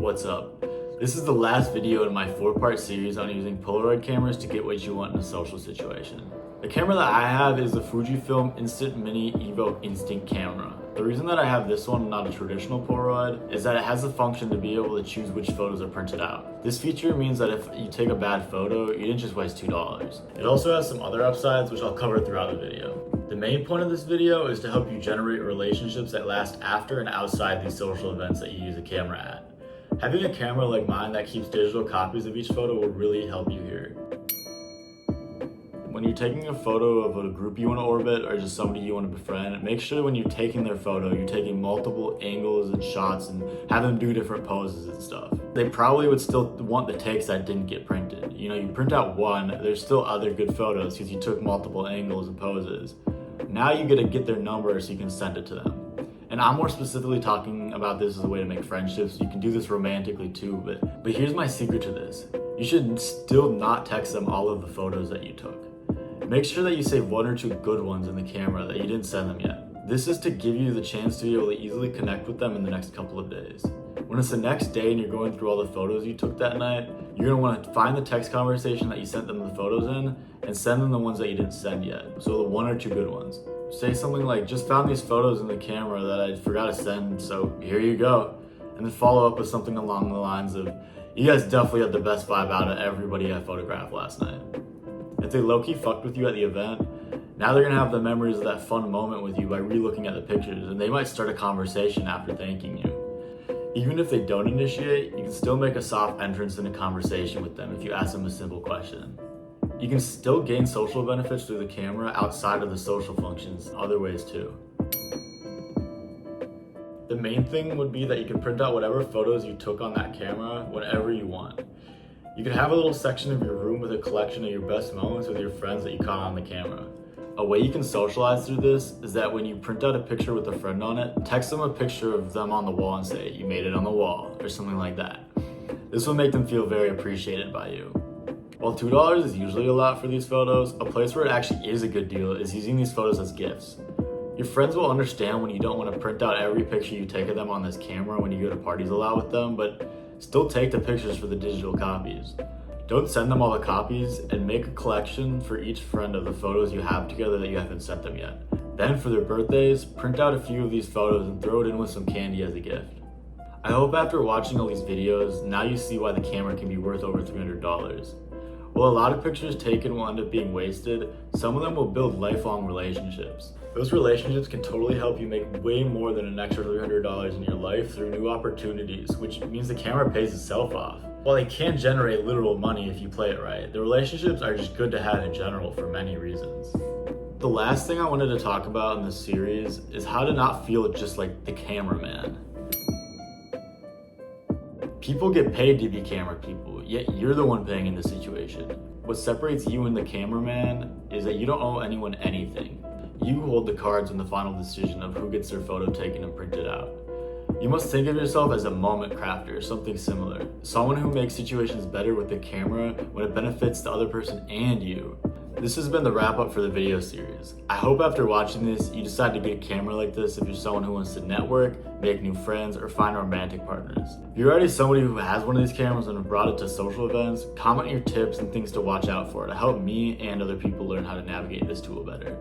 What's up? This is the last video in my 4-part series on using Polaroid cameras to get what you want in a social situation. The camera that I have is the Fujifilm Instant Mini Evo Instinct camera. The reason that I have this one and not a traditional Polaroid is that it has the function to be able to choose which photos are printed out. This feature means that if you take a bad photo, you didn't just waste $2. It also has some other upsides which I'll cover throughout the video. The main point of this video is to help you generate relationships that last after and outside these social events that you use a camera at. Having a camera like mine that keeps digital copies of each photo will really help you here. When you're taking a photo of a group you want to orbit or just somebody you want to befriend, make sure when you're taking their photo, you're taking multiple angles and shots and have them do different poses and stuff. They probably would still want the takes that didn't get printed. You know, you print out one, there's still other good photos because you took multiple angles and poses. Now you get to get their number so you can send it to them. And I'm more specifically talking about this as a way to make friendships. You can do this romantically too, but here's my secret to this. You should still not text them all of the photos that you took. Make sure that you save 1 or 2 good ones in the camera that you didn't send them yet. This is to give you the chance to be able to easily connect with them in the next couple of days. When it's the next day and you're going through all the photos you took that night, you're gonna wanna find the text conversation that you sent them the photos in and send them the ones that you didn't send yet. So the 1 or 2 good ones. Say something like, just found these photos in the camera that I forgot to send, so here you go. And then follow up with something along the lines of, you guys definitely had the best vibe out of everybody I photographed last night. If they low-key fucked with you at the event, now they're gonna have the memories of that fun moment with you by re-looking at the pictures, and they might start a conversation after thanking you. Even if they don't initiate, you can still make a soft entrance in a conversation with them if you ask them a simple question. You can still gain social benefits through the camera outside of the social functions in other ways too. The main thing would be that you can print out whatever photos you took on that camera whenever you want. You can have a little section of your room with a collection of your best moments with your friends that you caught on the camera. A way you can socialize through this is that when you print out a picture with a friend on it, text them a picture of them on the wall and say, "You made it on the wall," or something like that. This will make them feel very appreciated by you. While $2 is usually a lot for these photos, a place where it actually is a good deal is using these photos as gifts. Your friends will understand when you don't want to print out every picture you take of them on this camera when you go to parties a lot with them, but still take the pictures for the digital copies. Don't send them all the copies and make a collection for each friend of the photos you have together that you haven't sent them yet. Then for their birthdays, print out a few of these photos and throw it in with some candy as a gift. I hope after watching all these videos, now you see why the camera can be worth over $300. While a lot of pictures taken will end up being wasted, some of them will build lifelong relationships. Those relationships can totally help you make way more than an extra $300 in your life through new opportunities, which means the camera pays itself off. While they can generate literal money if you play it right, the relationships are just good to have in general for many reasons. The last thing I wanted to talk about in this series is how to not feel just like the cameraman. People get paid to be camera people, yet you're the one paying in this situation. What separates you and the cameraman is that you don't owe anyone anything. You hold the cards in the final decision of who gets their photo taken and printed out. You must think of yourself as a moment crafter, something similar. Someone who makes situations better with the camera when it benefits the other person and you. This has been the wrap up for the video series. I hope after watching this, you decide to get a camera like this if you're someone who wants to network, make new friends, or find romantic partners. If you're already somebody who has one of these cameras and have brought it to social events, comment your tips and things to watch out for to help me and other people learn how to navigate this tool better.